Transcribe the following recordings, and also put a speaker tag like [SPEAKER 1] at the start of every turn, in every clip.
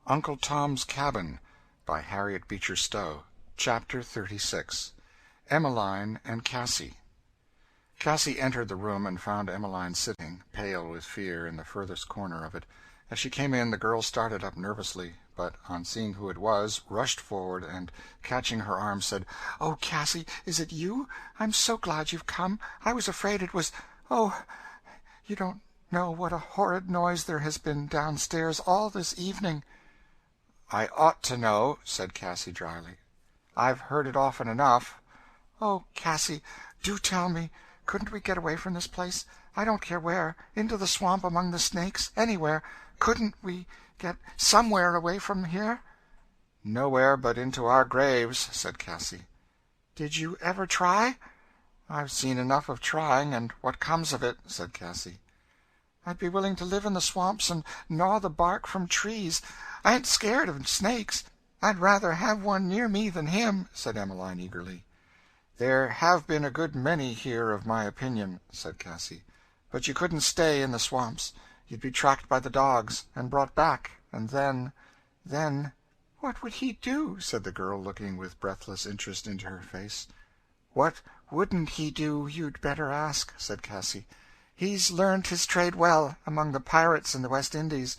[SPEAKER 1] Uncle Tom's Cabin by Harriet Beecher Stowe. Chapter 36. Emmeline and Cassie. Cassie entered the room and found Emmeline sitting, pale with fear, in the furthest corner of it. As she came in, the girl started up nervously, but on seeing who it was, rushed forward, and, catching her arm, said, "Oh, Cassie, is it you? I'm so glad you've come. I was afraid it was— Oh, you don't know what a horrid noise there has been downstairs all this evening."
[SPEAKER 2] "I ought to know," said Cassie dryly. "I've heard it often enough."
[SPEAKER 3] "Oh, Cassie, do tell me. Couldn't we get away from this place? I don't care where. Into the swamp among the snakes. Anywhere. Couldn't we get somewhere away from here?"
[SPEAKER 2] "Nowhere but into our graves," said Cassie.
[SPEAKER 3] "Did you ever try?"
[SPEAKER 2] "I've seen enough of trying, and what comes of it," said Cassie.
[SPEAKER 3] "I'd be willing to live in the swamps and gnaw the bark from trees. I ain't scared of snakes. I'd rather have one near me than him," said Emmeline eagerly.
[SPEAKER 2] "There have been a good many here of my opinion," said Cassie. "But you couldn't stay in the swamps. You'd be tracked by the dogs, and brought back, and then—
[SPEAKER 3] "What would he do?"
[SPEAKER 1] said the girl, looking with breathless interest into her face.
[SPEAKER 3] "What wouldn't he do, you'd better ask," said Cassie. "He's learnt his trade well, among the pirates in the West Indies.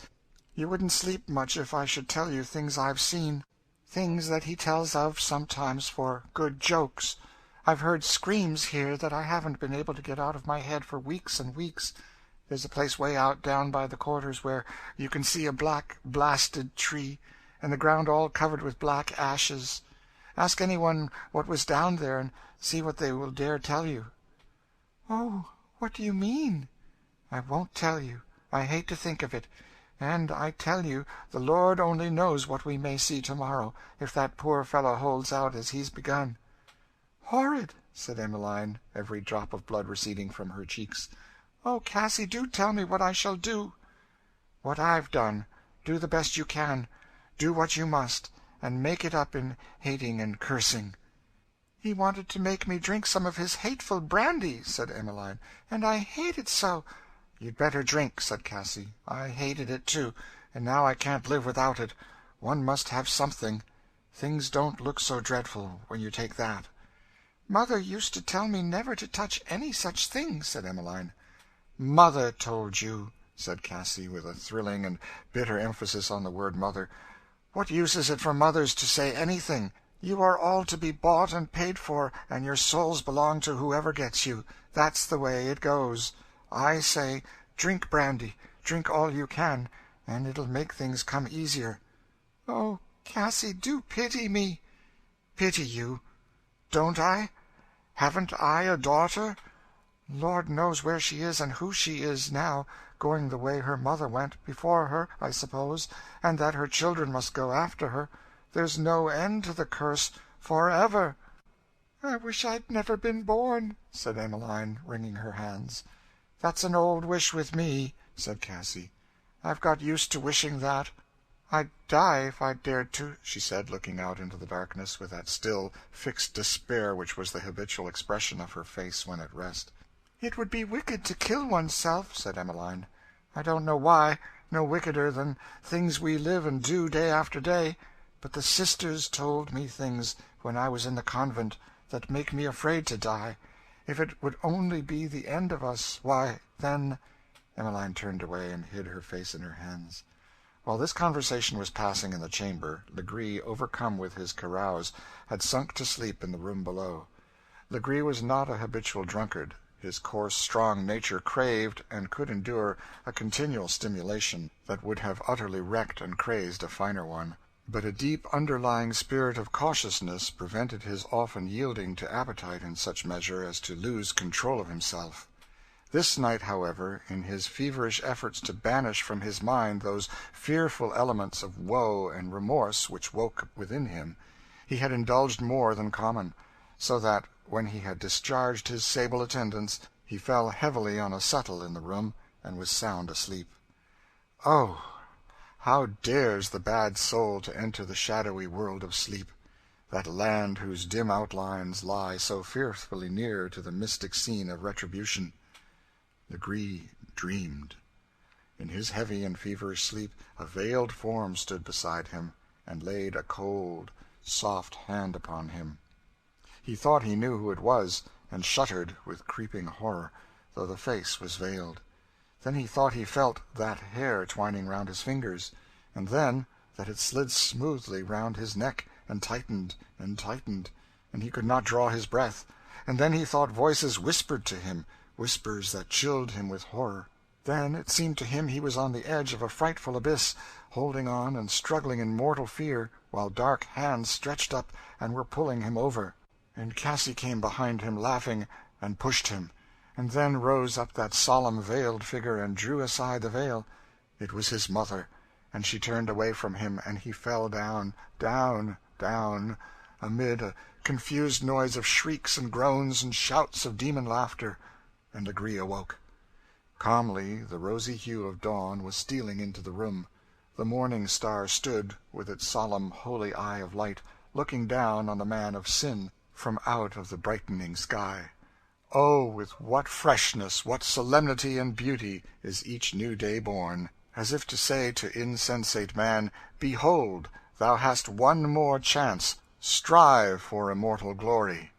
[SPEAKER 3] You wouldn't sleep much if I should tell you things I've seen. Things that he tells of sometimes for good jokes. I've heard screams here that I haven't been able to get out of my head for weeks and weeks. There's a place way out down by the quarters where you can see a black blasted tree, and the ground all covered with black ashes. Ask anyone what was down there, and see what they will dare tell you." "Oh, what do you mean?" "I won't tell you. I hate to think of it. And I tell you, the Lord only knows what we may see tomorrow, if that poor fellow holds out as he's begun." "Horrid!" said Emmeline, every drop of blood receding from her cheeks. "Oh, Cassie, do tell me what I shall do." "What I've done. Do the best you can. Do what you must, and make it up in hating and cursing." "He wanted to make me drink some of his hateful brandy," said Emmeline, "and I hate it so." "You'd better drink," said Cassie. "I hated it, too, and now I can't live without it. One must have something. Things don't look so dreadful when you take that." "Mother used to tell me never to touch any such thing," said Emmeline. "Mother told you," said Cassie, with a thrilling and bitter emphasis on the word mother. "What use is it for mothers to say anything? You are all to be bought and paid for, and your souls belong to whoever gets you. That's the way it goes. I say, drink brandy, drink all you can, and it'll make things come easier." "Oh, Cassie, do pity me." "Pity you? Don't I? Haven't I a daughter? Lord knows where she is and who she is now, going the way her mother went, before her, I suppose, and that her children must go after her. There's no end to the curse, forever." "I wish I'd never been born," said Emmeline, wringing her hands. "That's an old wish with me," said Cassie. "I've got used to wishing that. I'd die if I dared to," she said, looking out into the darkness with that still, fixed despair which was the habitual expression of her face when at rest. "It would be wicked to kill oneself," said Emmeline. "I don't know why, no wickeder than things we live and do day after day. But the sisters told me things, when I was in the convent, that make me afraid to die. If it would only be the end of us, why, then—" Emmeline turned away and hid her face in her hands. While this conversation was passing in the chamber, Legree, overcome with his carouse, had sunk to sleep in the room below. Legree was not a habitual drunkard. His coarse, strong nature craved and could endure a continual stimulation that would have utterly wrecked and crazed a finer one. But a deep underlying spirit of cautiousness prevented his often yielding to appetite in such measure as to lose control of himself. This night, however, in his feverish efforts to banish from his mind those fearful elements of woe and remorse which woke within him, he had indulged more than common, so that, when he had discharged his sable attendance, he fell heavily on a settle in the room and was sound asleep. Oh, how dares the bad soul to enter the shadowy world of sleep, that land whose dim outlines lie so fearfully near to the mystic scene of retribution? Legree dreamed.
[SPEAKER 1] In his heavy and feverish sleep a veiled form stood beside him, and laid a cold, soft hand upon him. He thought he knew who it was, and shuddered with creeping horror, though the face was veiled. Then he thought he felt that hair twining round his fingers, and then that it slid smoothly round his neck, and tightened, and he could not draw his breath. And then he thought voices whispered to him, whispers that chilled him with horror. Then it seemed to him he was on the edge of a frightful abyss, holding on and struggling in mortal fear, while dark hands stretched up and were pulling him over. And Cassie came behind him laughing, and pushed him. And then rose up that solemn veiled figure and drew aside the veil. It was his mother, and she turned away from him, and he fell down, amid a confused noise of shrieks and groans and shouts of demon laughter, and Legree awoke. Calmly the rosy hue of dawn was stealing into the room. The morning star stood, with its solemn holy eye of light, looking down on the man of sin from out of the brightening sky. Oh, with what freshness, what solemnity and beauty is each new day born, as if to say to insensate man, Behold, thou hast one more chance, strive for immortal glory.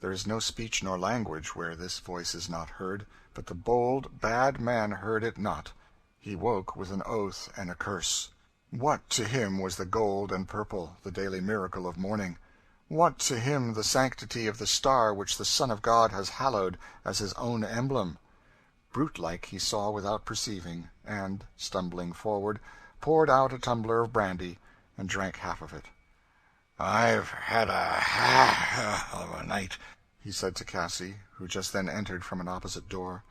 [SPEAKER 1] There is no speech nor language where this voice is not heard, but the bold, bad man heard it not. He woke with an oath and a curse. What to him was the gold and purple, the daily miracle of morning? What to him the sanctity of the star which the Son of God has hallowed as his own emblem? Brute-like he saw without perceiving, and, stumbling forward, poured out a tumbler of brandy, and drank half of it.
[SPEAKER 2] "I've had a of a night," he said to Cassie, who just then entered from an opposite door.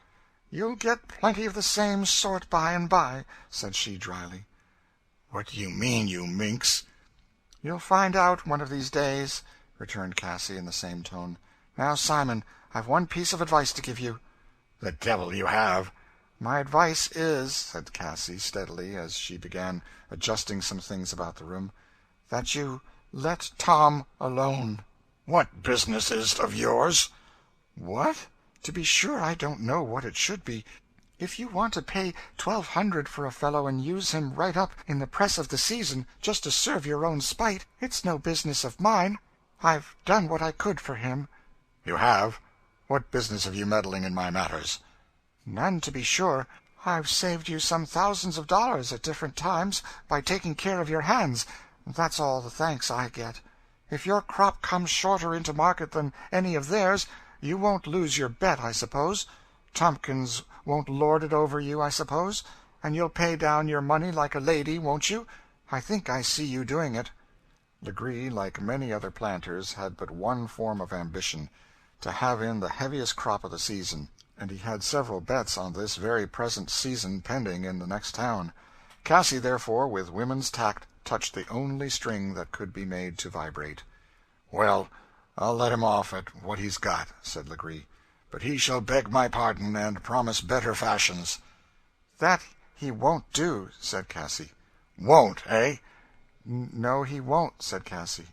[SPEAKER 3] "You'll get plenty of the same sort by and by," said she dryly.
[SPEAKER 2] "What do you mean, you minx?"
[SPEAKER 3] "You'll find out one of these days," returned Cassie in the same tone. "Now, Simon, I've one piece of advice to give you."
[SPEAKER 2] "The devil you have!"
[SPEAKER 3] "My advice is," said Cassie steadily, as she began adjusting some things about the room, "that you let Tom alone."
[SPEAKER 2] "What business is it of yours?"
[SPEAKER 3] "What? To be sure I don't know what it should be. If you want to pay $1,200 for a fellow and use him right up in the press of the season, just to serve your own spite, it's no business of mine. I've done what I could for him."
[SPEAKER 2] "You have? What business have you meddling in my matters?"
[SPEAKER 3] "None, to be sure. I've saved you some thousands of dollars at different times by taking care of your hands. That's all the thanks I get. If your crop comes shorter into market than any of theirs, you won't lose your bet, I suppose. Tompkins won't lord it over you, I suppose, and you'll pay down your money like a lady, won't you? I think I see you doing it."
[SPEAKER 1] Legree, like many other planters, had but one form of ambition, to have in the heaviest crop of the season, and he had several bets on this very present season pending in the next town. Cassie, therefore, with woman's tact, touched the only string that could be made to vibrate.
[SPEAKER 2] "Well, I'll let him off at what he's got," said Legree. "But he shall beg my pardon, and promise better fashions."
[SPEAKER 3] "That he won't do," said Cassie.
[SPEAKER 2] "Won't, eh?"
[SPEAKER 3] "No, he won't," said Cassie.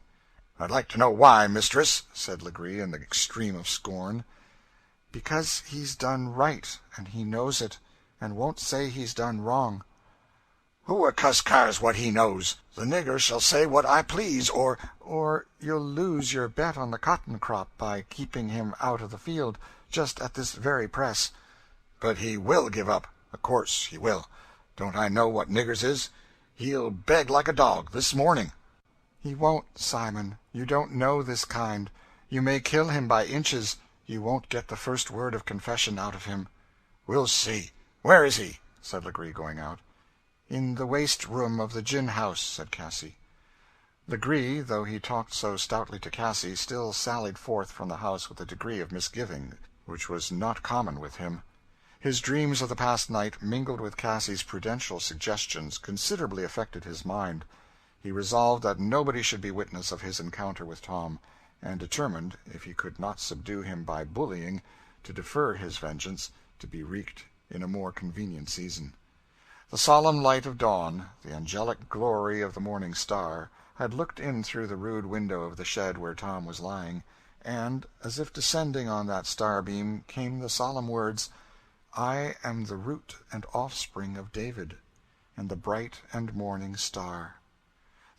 [SPEAKER 2] "I'd like to know why, mistress," said Legree, in the extreme of scorn.
[SPEAKER 3] "Because he's done right, and he knows it, and won't say he's done wrong."
[SPEAKER 2] "Who a cuss cares what he knows? The nigger shall say what I please, or—"
[SPEAKER 3] "Or you'll lose your bet on the cotton crop by keeping him out of the field just at this very press."
[SPEAKER 2] "But he will give up. Of course he will. Don't I know what niggers is? He'll beg like a dog, this morning."
[SPEAKER 3] "He won't, Simon. You don't know this kind. You may kill him by inches. You won't get the first word of confession out of him."
[SPEAKER 2] "We'll see. Where is he?"
[SPEAKER 1] said Legree, going out.
[SPEAKER 3] "In the waste room of the gin house," said Cassie.
[SPEAKER 1] Legree, though he talked so stoutly to Cassie, still sallied forth from the house with a degree of misgiving which was not common with him. His dreams of the past night, mingled with Cassie's prudential suggestions, considerably affected his mind. He resolved that nobody should be witness of his encounter with Tom, and determined, if he could not subdue him by bullying, to defer his vengeance to be wreaked in a more convenient season. The solemn light of dawn, the angelic glory of the morning star, had looked in through the rude window of the shed where Tom was lying, and, as if descending on that starbeam, came the solemn words, I am the root and offspring of David, and the bright and morning star."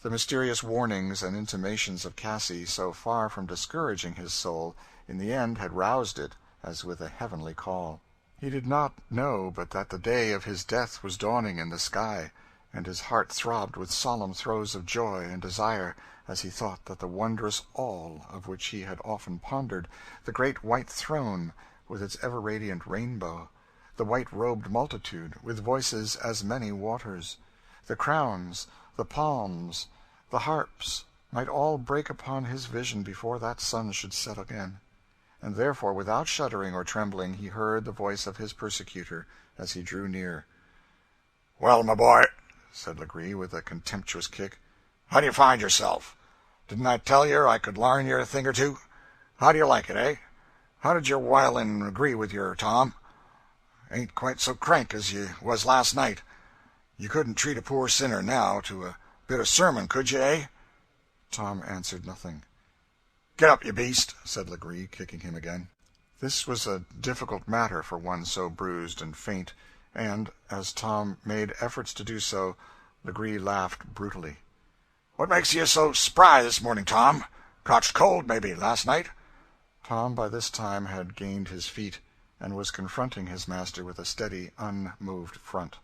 [SPEAKER 1] The mysterious warnings and intimations of Cassie, so far from discouraging his soul, in the end had roused it, as with a heavenly call. He did not know but that the day of his death was dawning in the sky, and his heart throbbed with solemn throes of joy and desire as he thought that the wondrous All of which he had often pondered, the great white throne with its ever-radiant rainbow, the white-robed multitude with voices as many waters, the crowns, the palms, the harps, might all break upon his vision before that sun should set again. And therefore, without shuddering or trembling, he heard the voice of his persecutor as he drew near.
[SPEAKER 2] "Well, my boy," said Legree, with a contemptuous kick, "how do you find yourself? Didn't I tell yer I could larn yer a thing or two? How do you like it, eh? How did your wildin' agree with yer, Tom? Ain't quite so crank as you was last night. You couldn't treat a poor sinner now to a bit of sermon, could you, eh?"
[SPEAKER 1] Tom answered nothing.
[SPEAKER 2] "Get up, you beast," said Legree, kicking him again.
[SPEAKER 1] This was a difficult matter for one so bruised and faint, and, as Tom made efforts to do so, Legree laughed brutally.
[SPEAKER 2] "What makes you so spry this morning, Tom? Cotched cold, maybe, last night?"
[SPEAKER 1] Tom by this time had gained his feet, and was confronting his master with a steady, unmoved front.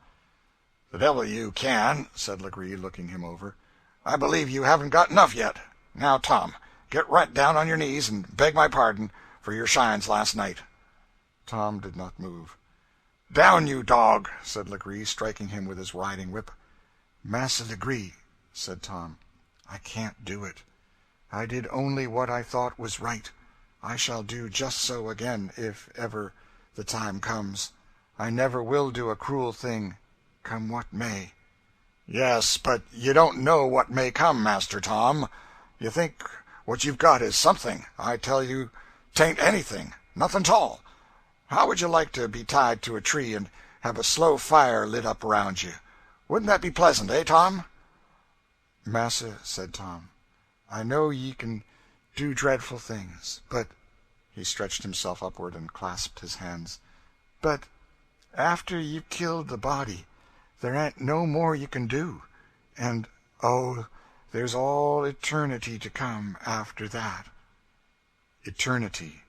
[SPEAKER 2] "The devil you can," said Legree, looking him over. "I believe you haven't got enough yet. Now, Tom, get right down on your knees and beg my pardon for your shines last night."
[SPEAKER 1] Tom did not move.
[SPEAKER 2] "Down, you dog!" said Legree, striking him with his riding whip.
[SPEAKER 1] "Massa Legree," said Tom, "I can't do it. I did only what I thought was right. I shall do just so again, if ever the time comes. I never will do a cruel thing, come what may."
[SPEAKER 2] "Yes, but you don't know what may come, Master Tom. You think what you've got is something. I tell you 'tain't anything, nothing 'tall. How would you like to be tied to a tree and have a slow fire lit up around you? Wouldn't that be pleasant, eh, Tom?"
[SPEAKER 1] "Massa," said Tom, "I know ye can do dreadful things, but—" He stretched himself upward and clasped his hands. "But after you've killed the body, there ain't no more you can do. And, oh, there's all eternity to come after that." Eternity.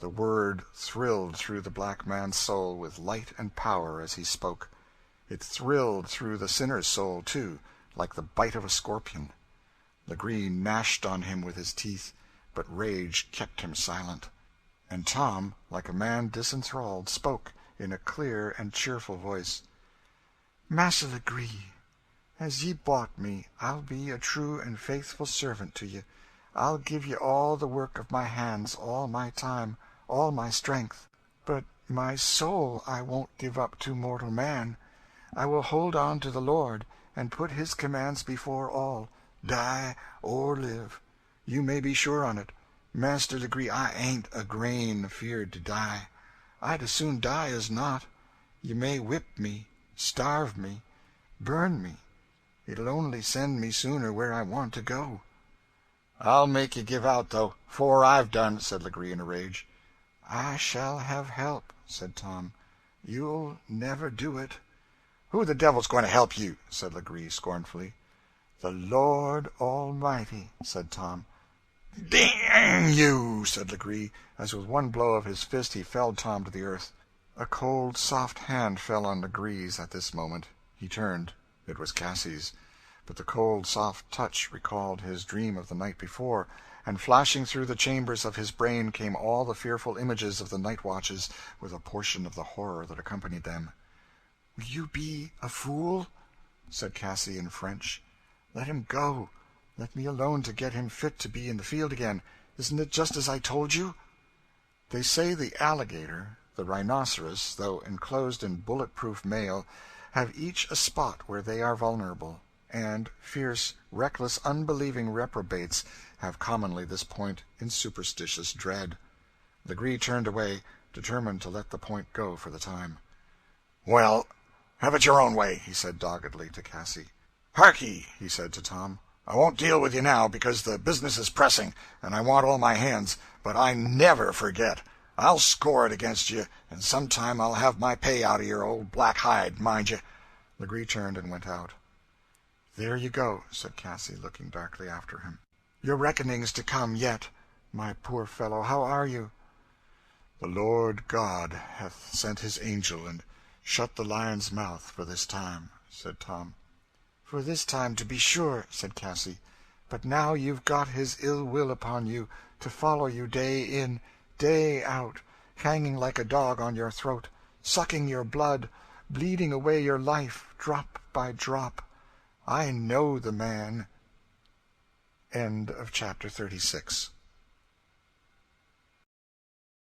[SPEAKER 1] The word thrilled through the black man's soul with light and power as he spoke. It thrilled through the sinner's soul, too, like the bite of a scorpion. Legree gnashed on him with his teeth, but rage kept him silent. And Tom, like a man disenthralled, spoke in a clear and cheerful voice. "Massa Legree, as ye bought me, I'll be a true and faithful servant to ye. I'll give ye all the work of my hands, all my time, all my strength. But my soul I won't give up to mortal man. I will hold on to the Lord, and put his commands before all, die or live. You may be sure on it, Master Legree, I ain't a grain afeard to die. I'd as soon die as not. You may whip me, starve me, burn me. It'll only send me sooner where I want to go."
[SPEAKER 2] "I'll make you give out, though, 'fore I've done," said Legree in a rage.
[SPEAKER 1] "I shall have help," said Tom. "You'll never do it."
[SPEAKER 2] "Who the devil's going to help you?" said Legree, scornfully.
[SPEAKER 1] "The Lord Almighty," said Tom.
[SPEAKER 2] "Dang you!" said Legree,
[SPEAKER 1] as with one blow of his fist he felled Tom to the earth. A cold, soft hand fell on Legree's at this moment. He turned. It was Cassie's. But the cold, soft touch recalled his dream of the night before, and flashing through the chambers of his brain came all the fearful images of the night watches, with a portion of the horror that accompanied them. "Will you be a fool?" said Cassie in French. "Let him go. Let me alone to get him fit to be in the field again. Isn't it just as I told you?" They say the alligator, the rhinoceros, though enclosed in bullet-proof mail, have each a spot where they are vulnerable, and fierce, reckless, unbelieving reprobates have commonly this point in superstitious dread. Legree turned away, determined to let the point go for the time.
[SPEAKER 2] "Well, have it your own way," he said doggedly to Cassie. "Harkee," he said to Tom, "I won't deal with you now, because the business is pressing, and I want all my hands, but I never forget. I'll score it against you, and sometime I'll have my pay out of your old black hide, mind you."
[SPEAKER 1] Legree turned and went out.
[SPEAKER 3] "There you go," said Cassie, looking darkly after him. "Your reckoning's to come yet. My poor fellow, how are you?"
[SPEAKER 1] "The Lord God hath sent his angel and shut the lion's mouth for this time," said Tom.
[SPEAKER 3] "For this time, to be sure," said Cassie. "But now you've got his ill will upon you, to follow you day in, day out, hanging like a dog on your throat, sucking your blood, bleeding away your life, drop by drop. I know the man."
[SPEAKER 1] End of chapter 36.